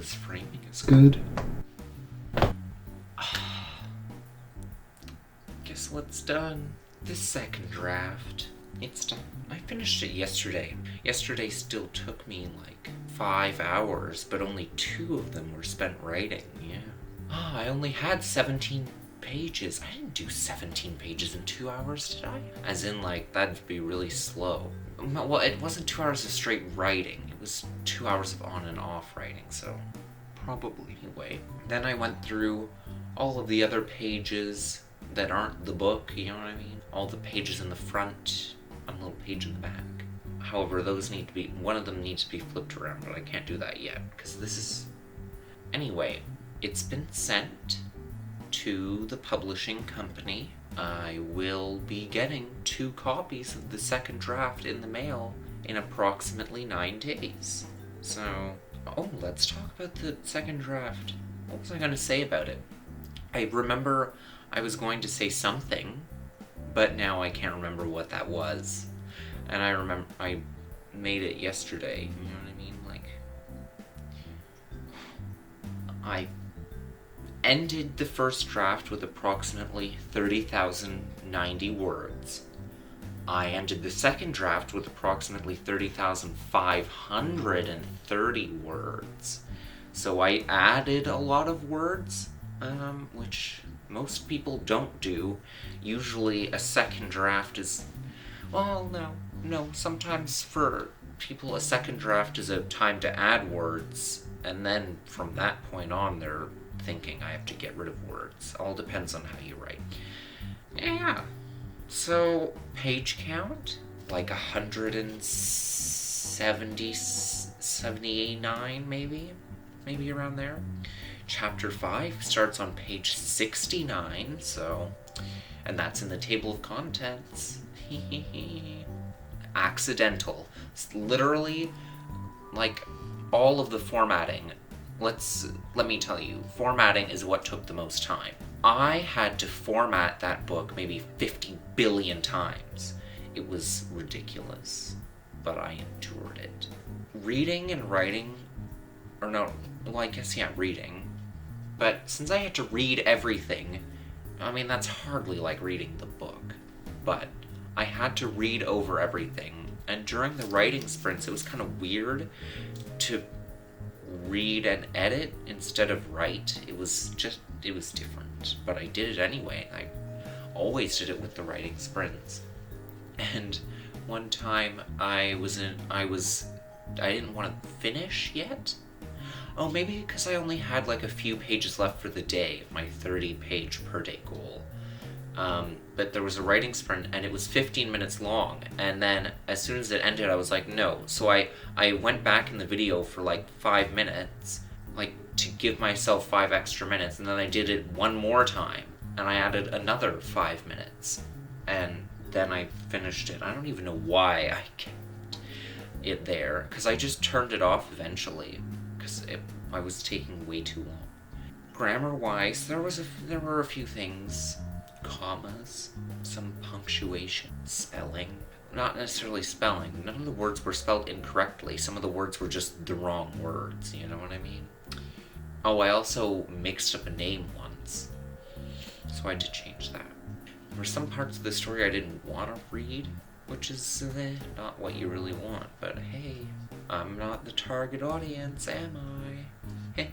this framing is good. Guess what's done? The second draft. It's done. I finished it yesterday. Yesterday still took me like 5 hours, but only 2 of them were spent writing. Yeah. I only had 17 pages. I didn't do 17 pages in 2 hours, did I? As in, like, that'd be really slow. Well, it wasn't 2 hours of straight writing. It was 2 hours of on and off writing, so probably. Anyway, then I went through all of the other pages that aren't the book, you know what I mean? All the pages in the front, and a little page in the back. However, one of them needs to be flipped around, but I can't do that yet, because this is... Anyway, it's been sent to the publishing company. I will be getting 2 copies of the second draft in the mail in approximately 9 days. So, let's talk about the second draft. What was I going to say about it? I remember I was going to say something, but now I can't remember what that was. And I remember I made it yesterday, you know what I mean? Like, I ended the first draft with approximately 30,090 words. I ended the second draft with approximately 30,530 words. So I added a lot of words, which most people don't do. Usually a second draft is... Well, no. Sometimes for people, a second draft is a time to add words, and then from that point on, they're thinking I have to get rid of words. All depends on how you write. Yeah. So, page count? Like 179, maybe? Maybe around there. Chapter 5 starts on page 69, so... And that's in the table of contents. Accidental. It's literally, like, all of the formatting. Let me tell you, formatting is what took the most time. I had to format that book maybe 50 billion times. It was ridiculous, but I endured it. Reading and writing, reading. But since I had to read everything, I mean, that's hardly like reading the book. But I had to read over everything, and during the writing sprints, it was kind of weird to read and edit instead of write. It was different, but I did it anyway. I always did it with the writing sprints. And one time I didn't want to finish yet. Oh, maybe because I only had like a few pages left for the day, my 30-page per day goal. But there was a writing sprint, and it was 15 minutes long, and then as soon as it ended, I was like, no. So I went back in the video for like 5 minutes, like to give myself 5 extra minutes, and then I did it one more time, and I added another 5 minutes, and then I finished it. I don't even know why I kept it there, because I just turned it off eventually, because I was taking way too long. Grammar-wise, there were a few things. Commas, some punctuation, spelling. Not necessarily spelling. None of the words were spelled incorrectly. Some of the words were just the wrong words, you know what I mean? Oh, I also mixed up a name once, so I had to change that. There were some parts of the story I didn't want to read, which is not what you really want, but hey, I'm not the target audience, am I?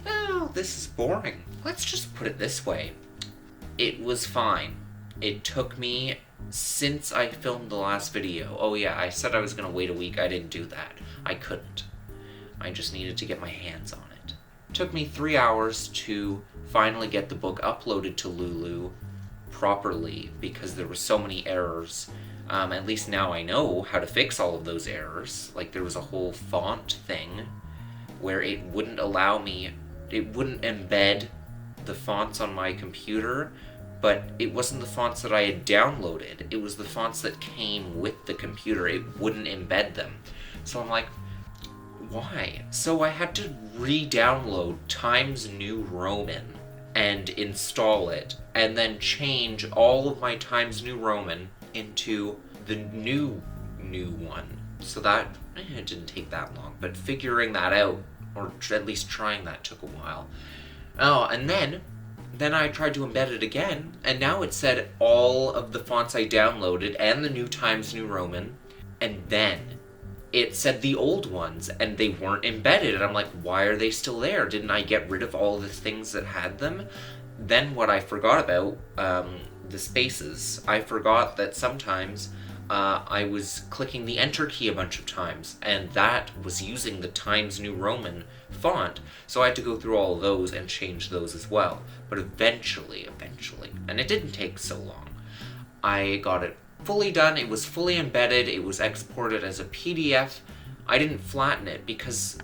Well, this is boring. Let's just put it this way. It was fine. It took me, since I filmed the last video, oh yeah, I said I was going to wait a week. I didn't do that. I couldn't. I just needed to get my hands on it. It took me 3 hours to finally get the book uploaded to Lulu properly because there were so many errors. At least now I know how to fix all of those errors. Like, there was a whole font thing where it wouldn't embed the fonts on my computer, but it wasn't the fonts that I had downloaded. It was the fonts that came with the computer. It wouldn't embed them. So I'm like, why? So I had to re-download Times New Roman and install it, and then change all of my Times New Roman into the new one. So that It didn't take that long, but figuring that out, or at least trying that, took a while. Oh, and then I tried to embed it again, and now it said all of the fonts I downloaded and the new Times New Roman, and then it said the old ones, and they weren't embedded, and I'm like, why are they still there? Didn't I get rid of all the things that had them? Then what I forgot about, the spaces, I forgot that sometimes I was clicking the Enter key a bunch of times, and that was using the Times New Roman font, so I had to go through all of those and change those as well. But eventually, and it didn't take so long, I got it fully done. It was fully embedded, it was exported as a PDF. I didn't flatten it because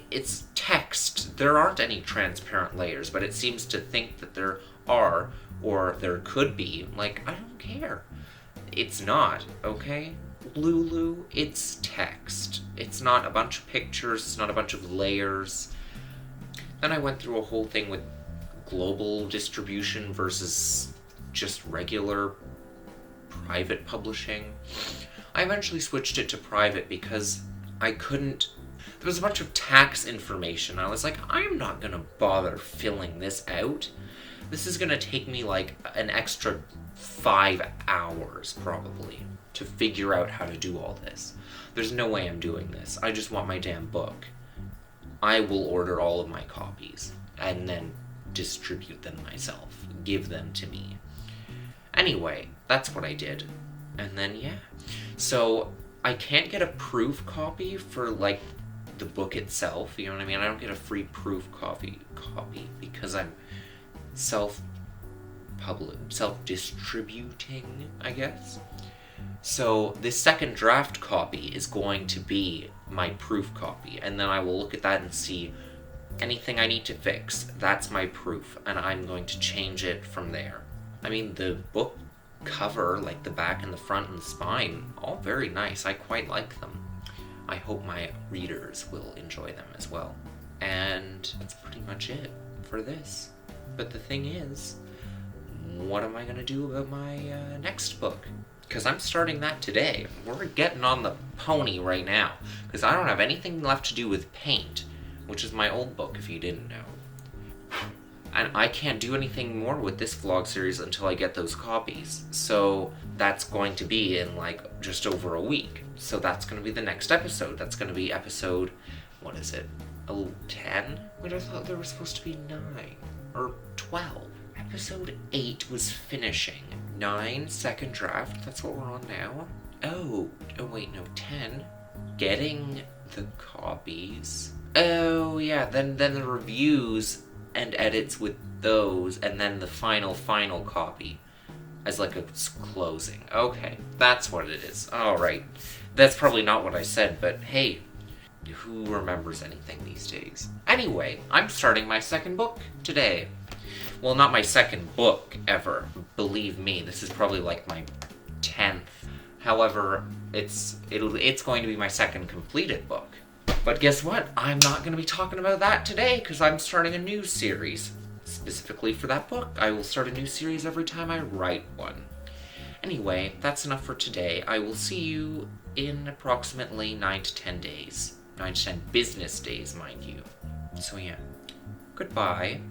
it's text. There aren't any transparent layers, but it seems to think that there are, or there could be. Like, I don't care. It's not, okay? Lulu, it's text. It's not a bunch of pictures, it's not a bunch of layers. Then I went through a whole thing with global distribution versus just regular private publishing. I eventually switched it to private because I couldn't... There was a bunch of tax information. I was like, I'm not gonna bother filling this out. This is gonna take me like an extra 5 hours probably to figure out how to do all this. There's no way I'm doing this. I just want my damn book. I will order all of my copies and then distribute them myself. Give them to me. Anyway, that's what I did. And then, yeah. So, I can't get a proof copy for, like, the book itself. You know what I mean? I don't get a free proof copy because I'm self-distributing, I guess. So, this second draft copy is going to be my proof copy. And then I will look at that and see anything I need to fix. That's my proof. And I'm going to change it from there. I mean, the book cover, like the back and the front and the spine, all very nice. I quite like them. I hope my readers will enjoy them as well. And that's pretty much it for this. But the thing is, what am I going to do about my next book? Because I'm starting that today. We're getting on the pony right now. Because I don't have anything left to do with paint, which is my old book, if you didn't know. And I can't do anything more with this vlog series until I get those copies. So that's going to be in like just over a week. So that's going to be the next episode. That's going to be episode, what is it? 10? Wait, I thought there were supposed to be 9 or 12. Episode 8 was finishing. 9, second draft. That's what we're on now. Oh wait, no, 10. Getting the copies. Oh yeah, then the reviews and edits with those, and then the final copy as like a closing. Okay, that's what it is. Alright. That's probably not what I said, but hey, who remembers anything these days? Anyway, I'm starting my second book today. Well, not my second book ever. Believe me, this is probably like my 10th. However, it's going to be my second completed book. But guess what? I'm not going to be talking about that today because I'm starting a new series. Specifically for that book. I will start a new series every time I write one. Anyway, that's enough for today. I will see you in approximately 9 to 10 days. 9 to 10 business days, mind you. So yeah. Goodbye.